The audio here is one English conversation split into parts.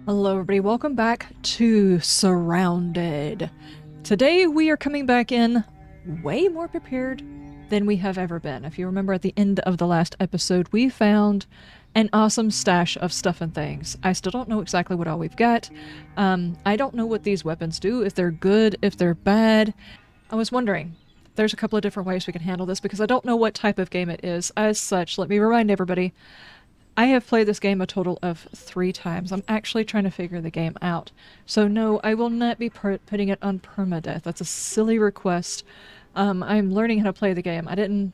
Hello everybody, welcome back to Surrounded. Today we are coming back in way more prepared than we have ever been. If you remember at the end of the last episode, we found an awesome stash of stuff and things. I still don't know exactly what all we've got. I don't know what these weapons do, if they're good, if they're bad. I was wondering, there's a couple of different ways we can handle this because I don't know what type of game it is. As such, let me remind everybody, I have played this game a total of 3 times. I'm actually trying to figure the game out. So no, I will not be putting it on permadeath. That's a silly request. I'm learning how to play the game. I didn't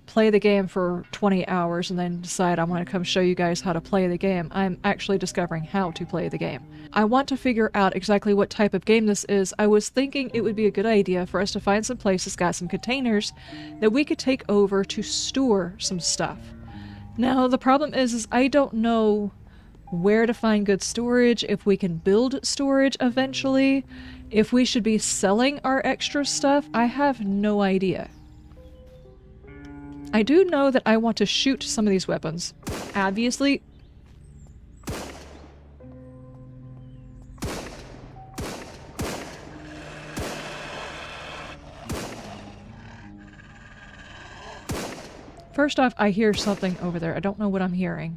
play the game for 20 hours and then decide I want to come show you guys how to play the game. I'm actually discovering how to play the game. I want to figure out exactly what type of game this is. I was thinking it would be a good idea for us to find some place that's got some containers that we could take over to store some stuff. Now, the problem is I don't know where to find good storage, if we can build storage eventually, if we should be selling our extra stuff. I have no idea. I do know that I want to shoot some of these weapons. Obviously. First off, I hear something over there. I don't know what I'm hearing.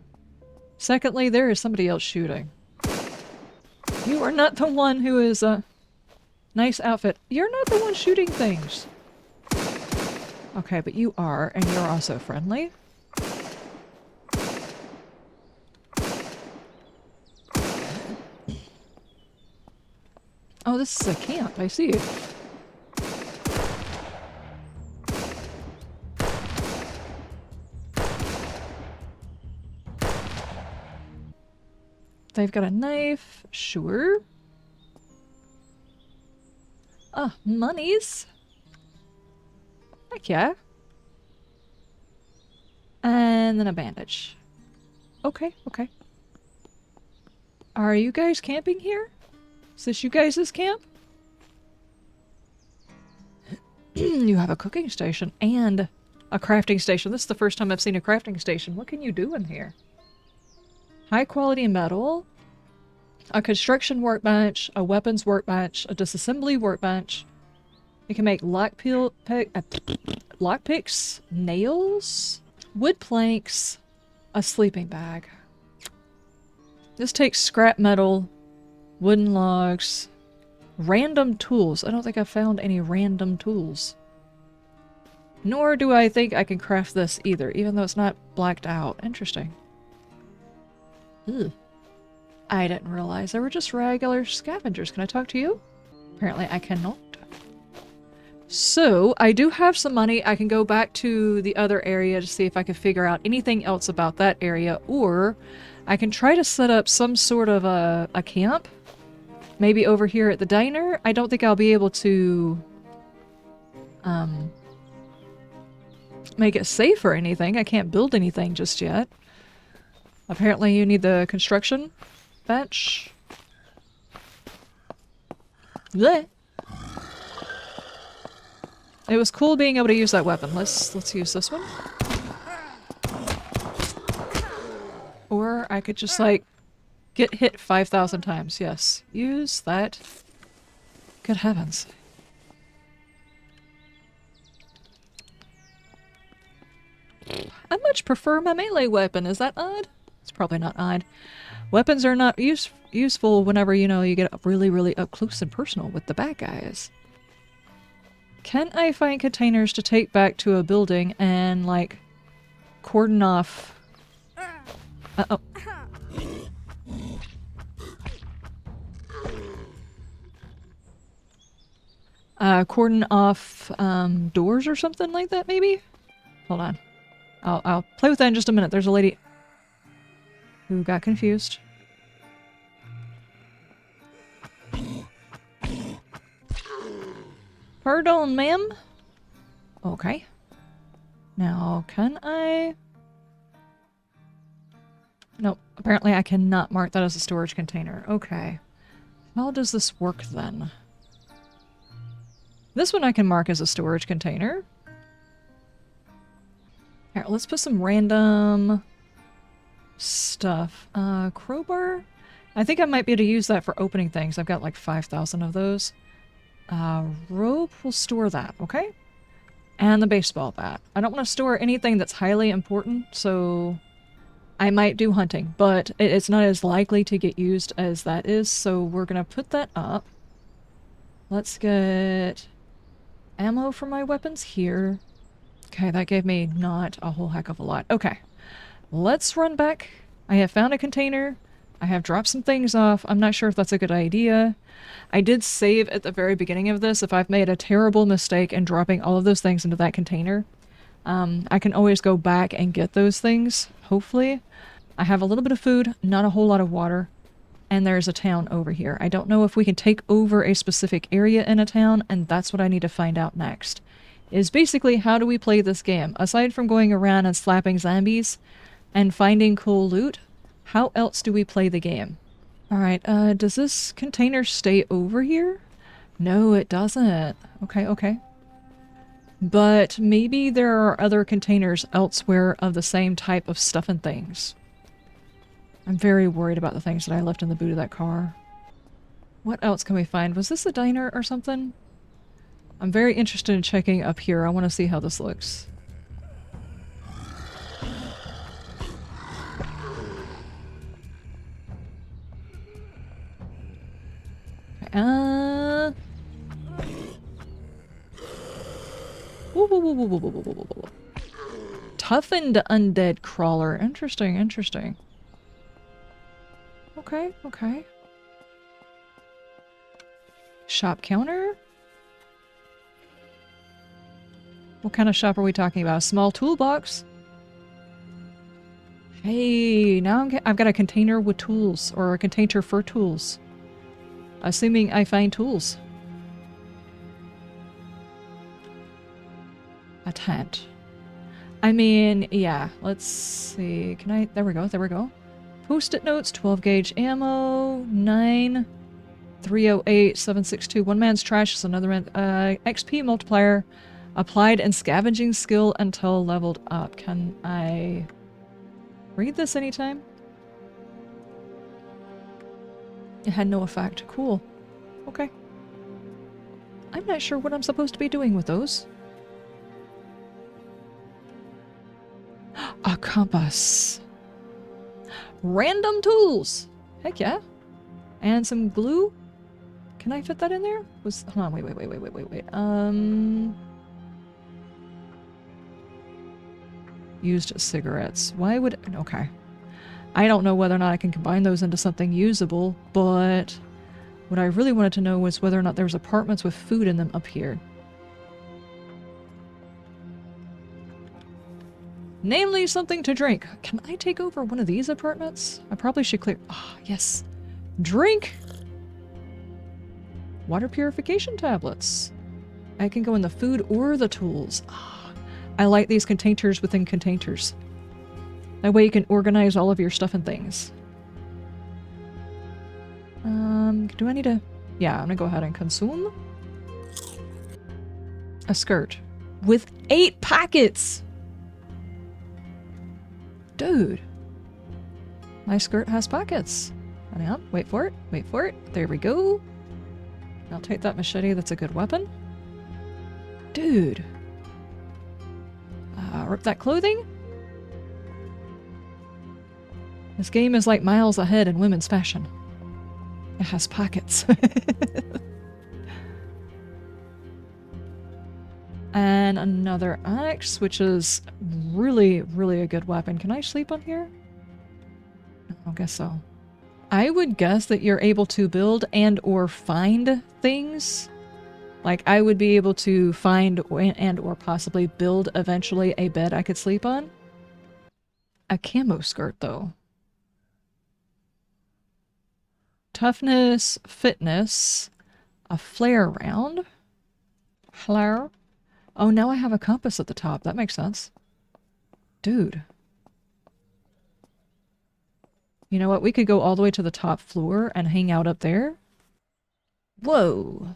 Secondly, there is somebody else shooting. You are not the one who is a nice outfit. You're not the one shooting things. Okay, but you are, and you're also friendly. Oh, this is a camp. I see. They've got a knife. Sure. Ah, monies. Heck yeah. And then a bandage. Okay, okay. Are you guys camping here? Is this you guys' camp? You have a cooking station and a crafting station. This is the first time I've seen a crafting station. What can you do in here? High quality metal, a construction workbench, a weapons workbench, a disassembly workbench. You can make lockpicks, nails, wood planks, a sleeping bag. This takes scrap metal, wooden logs, random tools. I don't think I've found any random tools. Nor do I think I can craft this either, even though it's not blacked out. Interesting. Ugh. I didn't realize they were just regular scavengers. Can I talk to you? Apparently I cannot. So, I do have some money. I can go back to the other area to see if I can figure out anything else about that area, or I can try to set up some sort of a camp. Maybe over here at the diner. I don't think I'll be able to make it safe or anything. I can't build anything just yet. Apparently you need the construction bench. Blech. It was cool being able to use that weapon. Let's use this one. Or I could just like get hit 5,000 times. Yes. Use that. Good heavens. I much prefer my melee weapon. Is that odd? It's probably not odd. Weapons are not useful whenever, you know, you get really, really up close and personal with the bad guys. Can I find containers to take back to a building and, like, cordon off... Uh-oh. Cordon off, doors or something like that, maybe? Hold on. I'll play with that in just a minute. There's a lady who got confused. Pardon, ma'am? Okay. Now, can I... Nope. Apparently I cannot mark that as a storage container. Okay. How does this work then? This one I can mark as a storage container. Here, let's put some random stuff. Crowbar? I think I might be able to use that for opening things. I've got like 5,000 of those. Rope, we'll store that, okay? And the baseball bat. I don't want to store anything that's highly important, so I might do hunting, but it's not as likely to get used as that is, so we're gonna put that up. Let's get ammo for my weapons here. Okay, that gave me not a whole heck of a lot. Okay, let's run back. I have found a container. I have dropped some things off. I'm not sure if that's a good idea. I did save at the very beginning of this if I've made a terrible mistake in dropping all of those things into that container. I can always go back and get those things, hopefully. I have a little bit of food, not a whole lot of water, and there's a town over here. I don't know if we can take over a specific area in a town, and that's what I need to find out next. Is basically, how do we play this game? Aside from going around and slapping zombies and finding cool loot, how else do we play the game? Alright, does this container stay over here? No, it doesn't. Okay, okay. But maybe there are other containers elsewhere of the same type of stuff and things. I'm very worried about the things that I left in the boot of that car. What else can we find? Was this a diner or something? I'm very interested in checking up here. I want to see how this looks. Whoa, whoa, whoa, whoa, whoa, whoa, whoa, whoa, whoa. Toughened undead crawler. Interesting, interesting. Okay, okay. Shop counter? What kind of shop are we talking about? A small toolbox? Hey, now I've got a container with tools, or a container for tools. Assuming I find tools. A tent. I mean, yeah, let's see. Can I? There we go, there we go. Post-it notes, 12 gauge ammo, 9, 308, 762. One man's trash is another man. XP multiplier applied and scavenging skill until leveled up. Can I read this anytime? It had no effect. Cool. Okay. I'm not sure what I'm supposed to be doing with those. A compass. Random tools! Heck yeah. And some glue? Can I fit that in there? Hold on, wait. Used cigarettes. Why would... Okay. I don't know whether or not I can combine those into something usable, but what I really wanted to know was whether or not there's apartments with food in them up here. Namely, something to drink. Can I take over one of these apartments? I probably should clear... Ah, yes. Drink! Water purification tablets. I can go in the food or the tools. Ah, I like these containers within containers. That way you can organize all of your stuff and things. Do I need to... Yeah, I'm gonna go ahead and consume. A skirt. With 8 pockets! Dude. My skirt has pockets. Hang on, wait for it, wait for it. There we go. I'll take that machete, that's a good weapon. Dude. Rip that clothing. This game is like miles ahead in women's fashion. It has pockets. And another axe, which is really, really a good weapon. Can I sleep on here? I guess so. I would guess that you're able to build and or find things. Like, I would be able to find and or possibly build eventually a bed I could sleep on. A camo skirt, though. Toughness, fitness, a flare round. Flare. Oh, now I have a compass at the top. That makes sense. Dude. You know what? We could go all the way to the top floor and hang out up there. Whoa.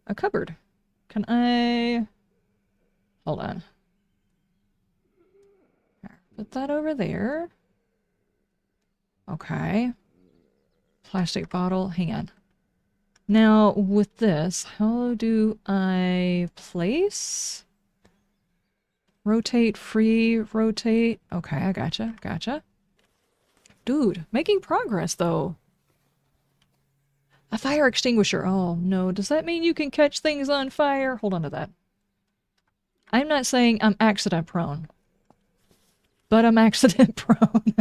A cupboard. Can I... Hold on. Put that over there. Okay. Plastic bottle. Hang on. Now, with this, how do I place? Rotate, free, rotate. Okay, I gotcha, gotcha. Dude, making progress, though. A fire extinguisher. Oh, no. Does that mean you can catch things on fire? Hold on to that. I'm not saying I'm accident prone, but I'm accident prone.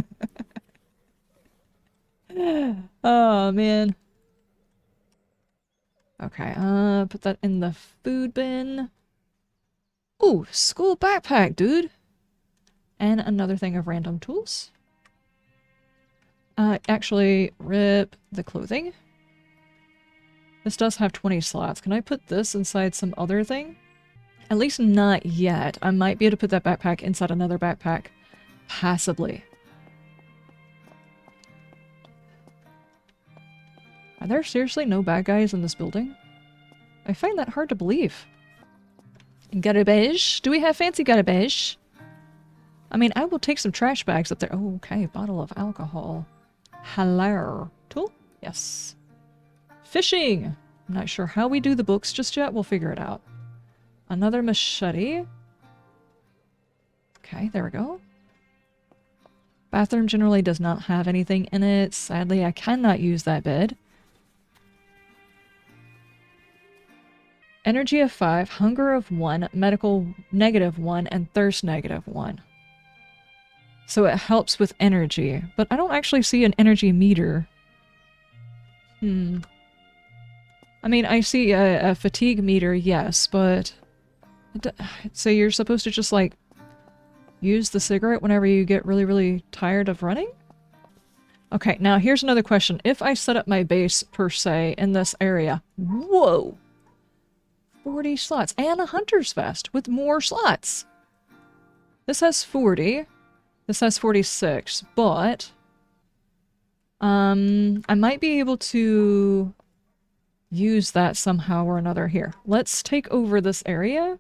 Oh, man. Okay, put that in the food bin. Ooh, school backpack, dude. And another thing of random tools. Actually, rip the clothing. This does have 20 slots. Can I put this inside some other thing? At least not yet. I might be able to put that backpack inside another backpack. Passably. Are there seriously no bad guys in this building? I find that hard to believe. Garbage? Do we have fancy garbage? I mean, I will take some trash bags up there. Oh, okay. Bottle of alcohol. Hello. Tool? Yes. Fishing! I'm not sure how we do the books just yet. We'll figure it out. Another machete. Okay, there we go. Bathroom generally does not have anything in it. Sadly, I cannot use that bed. Energy of 5, hunger of 1, medical -1, and thirst -1. So it helps with energy, but I don't actually see an energy meter. I mean, I see a fatigue meter, yes, but... So you're supposed to just, like, use the cigarette whenever you get really, really tired of running? Okay, now here's another question. If I set up my base, per se, in this area... Whoa! 40 slots. And a hunter's vest with more slots! This has 40. This has 46, but... I might be able to... use that somehow or another here. Let's take over this area.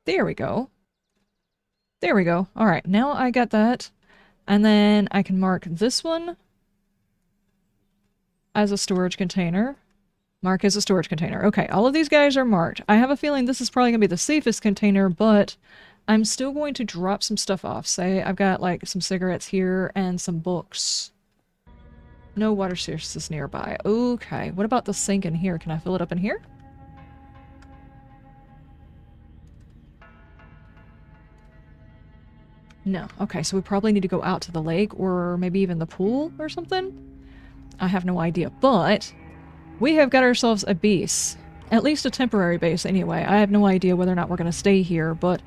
There we go. There we go. Alright, now I got that. And then I can mark this one as a storage container. Mark as a storage container. Okay, all of these guys are marked. I have a feeling this is probably going to be the safest container, but I'm still going to drop some stuff off. Say I've got like some cigarettes here and some books. No water sources nearby. Okay, what about the sink in here? Can I fill it up in here? No. Okay, so we probably need to go out to the lake or maybe even the pool or something? I have no idea, but we have got ourselves a base. At least a temporary base anyway. I have no idea whether or not we're going to stay here, but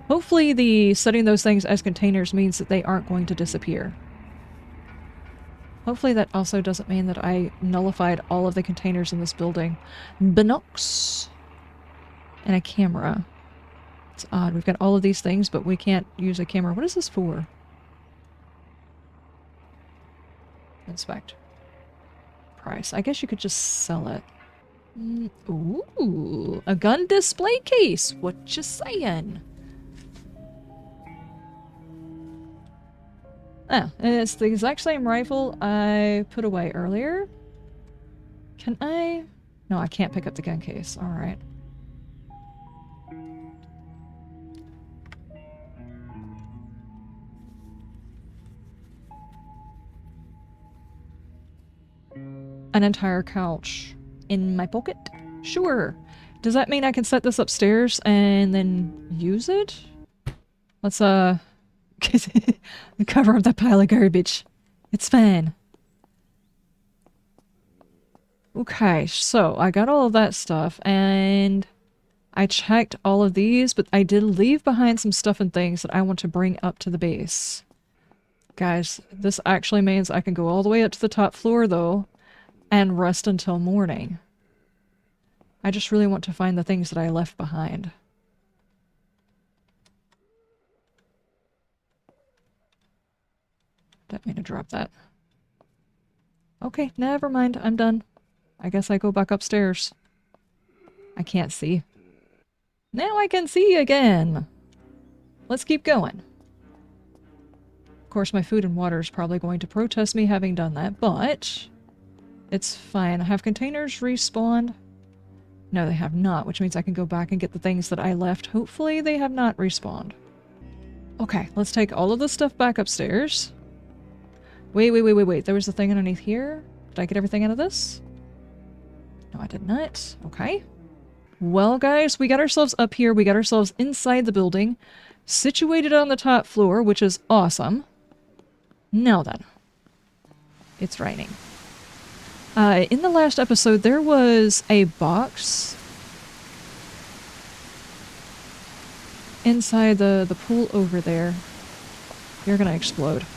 hopefully the setting those things as containers means that they aren't going to disappear. Hopefully that also doesn't mean that I nullified all of the containers in this building. Binocs. And a camera. It's odd. We've got all of these things, but we can't use a camera. What is this for? Inspect. Price. I guess you could just sell it. Ooh. A gun display case. What you saying? Ah, it's the exact same rifle I put away earlier. Can I? No, I can't pick up the gun case. Alright. An entire couch in my pocket? Sure. Does that mean I can set this upstairs and then use it? Let's, cover up that pile of garbage. It's fine. Okay, so I got all of that stuff, and I checked all of these, but I did leave behind some stuff and things that I want to bring up to the base. Guys, this actually means I can go all the way up to the top floor, though, and rest until morning. I just really want to find the things that I left behind. Didn't mean to drop that. Okay, never mind. I'm done. I guess I go back upstairs. I can't see. Now I can see again! Let's keep going. Of course, my food and water is probably going to protest me having done that, but it's fine. Have containers respawned? No, they have not, which means I can go back and get the things that I left. Hopefully they have not respawned. Okay, let's take all of the stuff back upstairs. Wait. There was a thing underneath here. Did I get everything out of this? No, I did not. Okay. Well, guys, we got ourselves up here. We got ourselves inside the building, situated on the top floor, which is awesome. Now then. It's raining. In the last episode, there was a box inside the pool over there. You're gonna explode.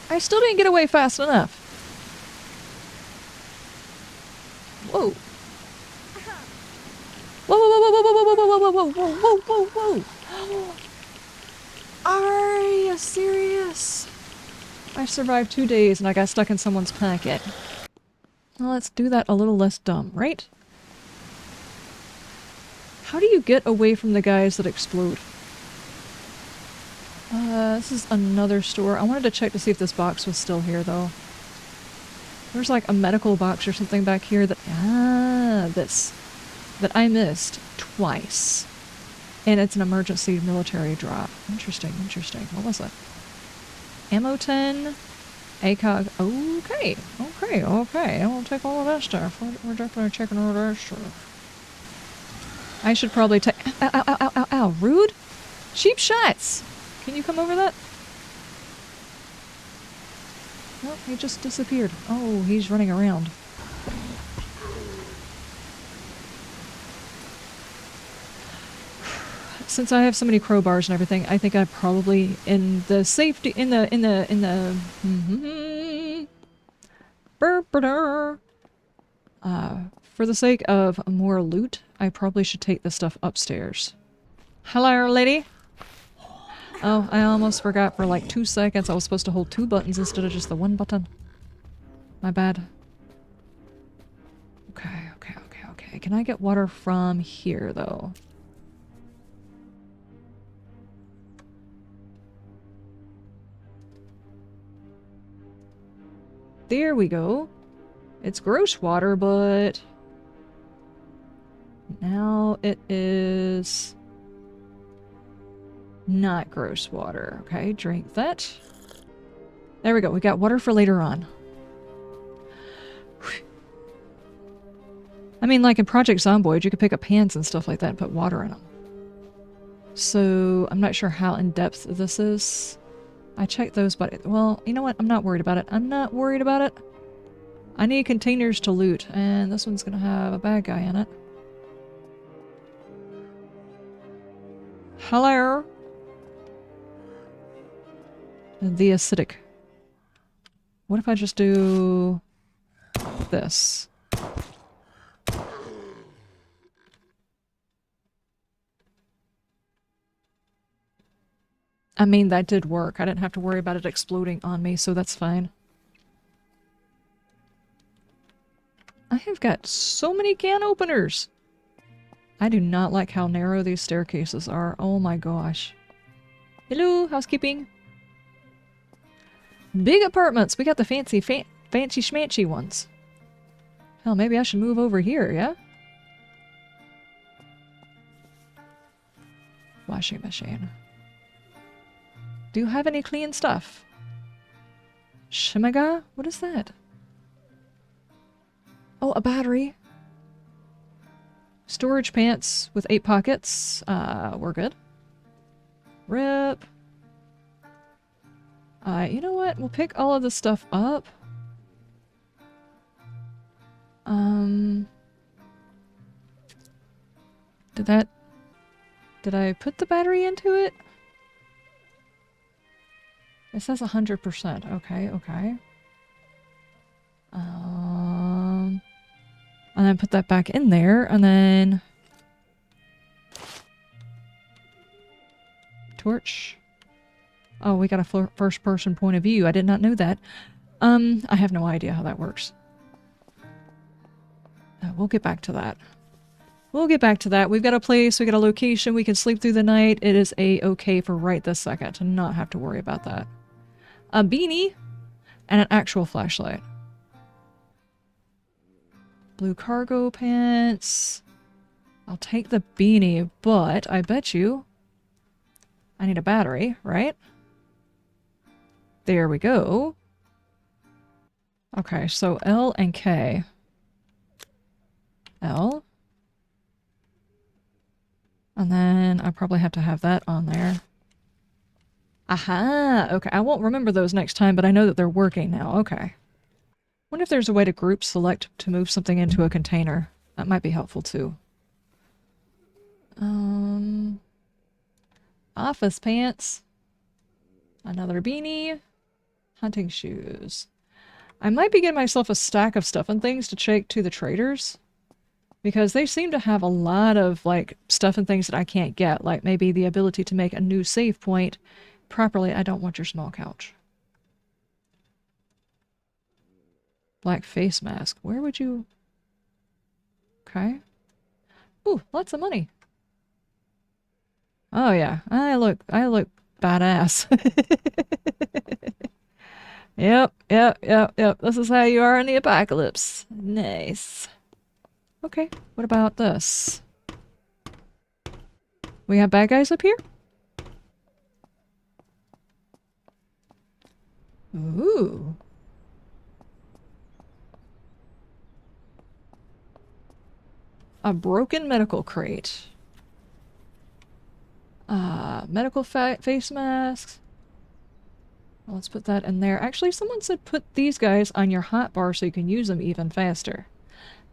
I still didn't get away fast enough. Whoa. Whoa. Are you serious? I survived 2 days and I got stuck in someone's packet. Well, let's do that a little less dumb, right? How do you get away from the guys that explode? This is another store. I wanted to check to see if this box was still here, though. There's like a medical box or something back here that... that I missed twice. And it's an emergency military drop. Interesting. What was it? Ammo 10. ACOG. Okay. I'll take all of that stuff. We're definitely checking all that stuff. I should probably take... Ow. Rude? Cheap shots! Can you come over that? Nope, he just disappeared. Oh, he's running around. Since I have so many crowbars and everything, I think I probably for the sake of more loot, I probably should take this stuff upstairs. Hello, lady. Oh, I almost forgot for like 2 seconds I was supposed to hold 2 buttons instead of just the 1 button. My bad. Okay. Can I get water from here, though? There we go. It's gross water, but... now it is... not gross water. Okay, drink that. There we go. We got water for later on. Whew. I mean, like in Project Zomboid, you could pick up pans and stuff like that and put water in them. So, I'm not sure how in-depth this is. I checked those, but... well, you know what? I'm not worried about it. I need containers to loot, and this one's gonna have a bad guy in it. Hello? The acidic. What if I just do this? I mean, that did work. I didn't have to worry about it exploding on me, so that's fine. I have got so many can openers! I do not like how narrow these staircases are. Oh my gosh. Hello, housekeeping. Big apartments! We got the fancy schmancy ones. Hell, maybe I should move over here, yeah? Washing machine. Do you have any clean stuff? Shimaga? What is that? Oh, a battery. Storage pants with 8 pockets. We're good. Rip. You know what? We'll pick all of this stuff up. Did I put the battery into it? It says 100%. Okay. And then put that back in there, and then... torch. Oh, we got a first-person point of view. I did not know that. I have no idea how that works. We'll get back to that. We'll get back to that. We've got a place, we got a location, we can sleep through the night. It is a-okay for right this second to not have to worry about that. A beanie and an actual flashlight. Blue cargo pants. I'll take the beanie, but I bet you I need a battery, right? There we go. Okay, so L and K. L. And then I probably have to have that on there. Aha! Okay, I won't remember those next time, but I know that they're working now. Okay. Wonder if there's a way to group select to move something into a container. That might be helpful too. Office pants. Another beanie. Hunting shoes. I might be getting myself a stack of stuff and things to take to the traders. Because they seem to have a lot of, like, stuff and things that I can't get. Like, maybe the ability to make a new save point properly. I don't want your small couch. Black face mask. Where would you... Okay. Ooh, lots of money. Oh, yeah. I look badass. Yep. This is how you are in the apocalypse. Nice. Okay, what about this? We have bad guys up here? Ooh. A broken medical crate. Medical face masks. Well, let's put that in there. Actually, someone said put these guys on your hotbar so you can use them even faster.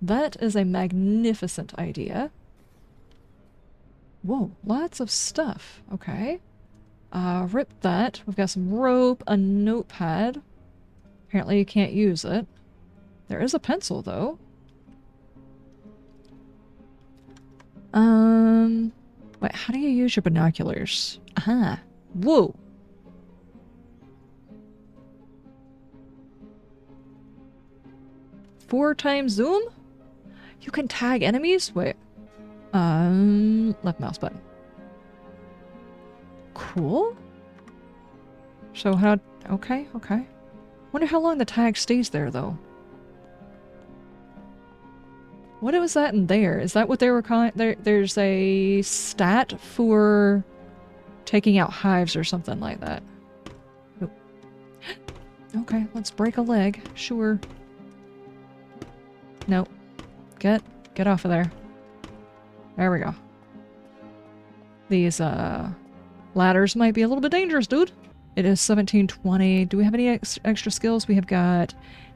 That is a magnificent idea. Whoa, lots of stuff. Okay. Rip that. We've got some rope, a notepad. Apparently you can't use it. There is a pencil, though. Wait, how do you use your binoculars? Aha. Whoa. Four times zoom? You can tag enemies? Wait. Left mouse button. Cool. So how... Okay. Wonder how long the tag stays there, though. What was that in there? Is that what they were calling... There's a stat for taking out hives or something like that. Nope. Okay, let's break a leg. Sure. Nope. Get off of there. There we go. These, ladders might be a little bit dangerous, dude. It is 1720. Do we have any extra skills? We have got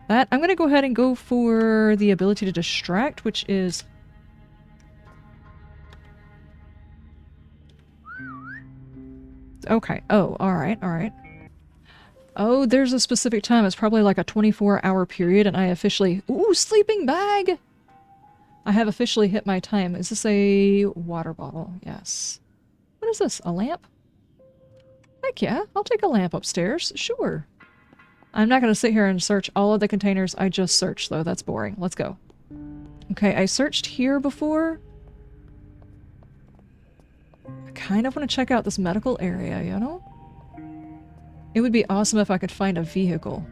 that. I'm gonna go ahead and go for the ability to distract, which is... Okay. Oh, alright. Oh, there's a specific time. It's probably like a 24-hour period, and I officially... Ooh, sleeping bag! I have officially hit my time. Is this a water bottle? Yes. What is this? A lamp? Heck yeah, I'll take a lamp upstairs. Sure. I'm not going to sit here and search all of the containers I just searched, though. That's boring. Let's go. Okay, I searched here before. I kind of want to check out this medical area, you know? It would be awesome if I could find a vehicle.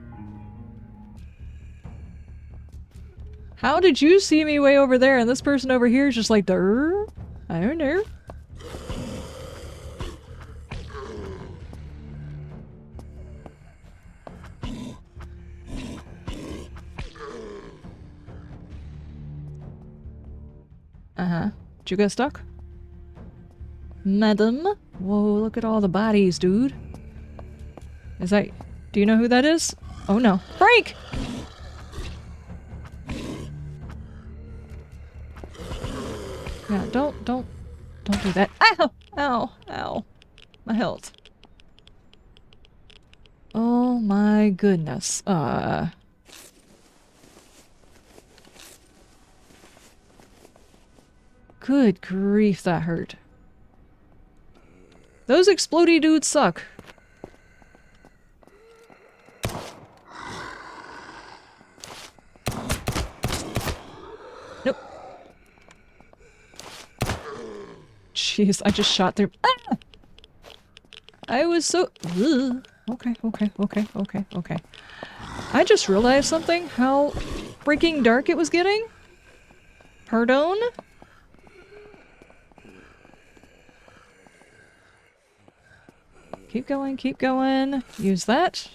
How did you see me way over there and this person over here is just like, durr? I don't know. Uh-huh. Did you get stuck? Madam? Whoa, look at all the bodies, dude. Is that... Do you know who that is? Oh no. Break! Yeah, don't do that. Ow! Ow! My health. Oh my goodness. Good grief, that hurt. Those explodey dudes suck. Nope. jeez, I just shot through. Ah! I was so. Ugh. Okay, okay, okay, okay, okay. I just realized something. How freaking dark it was getting. Pardon? Keep going, keep going. Use that.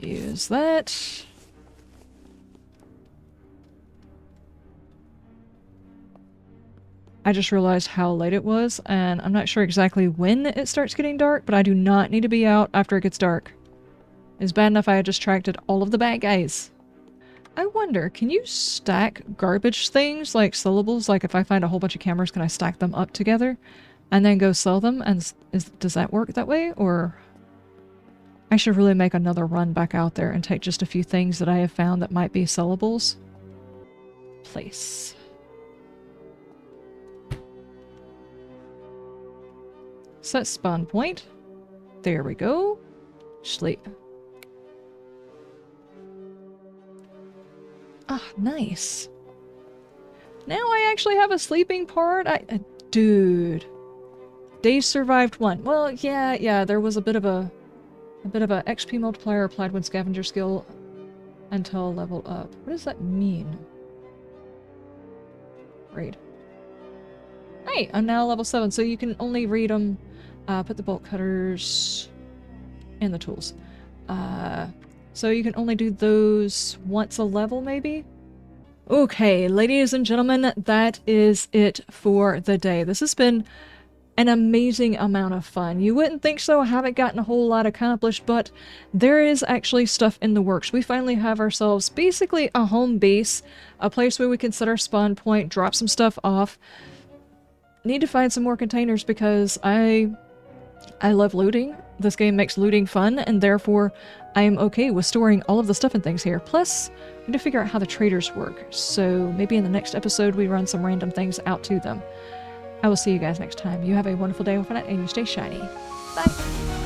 Use that. I just realized how late it was, and I'm not sure exactly when it starts getting dark, but I do not need to be out after it gets dark. It's bad enough I had distracted all of the bad guys. I wonder, can you stack garbage things like sellables? Like if I find a whole bunch of cameras, can I stack them up together and then go sell them? And does that work that way? Or I should really make another run back out there and take just a few things that I have found that might be sellables. Place. Set spawn point. There we go. Sleep. Ah, nice. Now I actually have a sleeping part. Dude. Days survived 1. Well, yeah, there was a bit of a XP multiplier applied when scavenger skill until level up. What does that mean? Read. Hey, I'm now level 7, so you can only read them. Put the bolt cutters in the tools. So you can only do those once a level, maybe? Okay, ladies and gentlemen, that is it for the day. This has been an amazing amount of fun. You wouldn't think so, I haven't gotten a whole lot accomplished, but there is actually stuff in the works. We finally have ourselves basically a home base, a place where we can set our spawn point, drop some stuff off. Need to find some more containers because I love looting. This game makes looting fun, and therefore I am okay with storing all of the stuff and things here. Plus, I need to figure out how the traders work, so maybe in the next episode we run some random things out to them. I will see you guys next time. You have a wonderful day, and you stay shiny. Bye!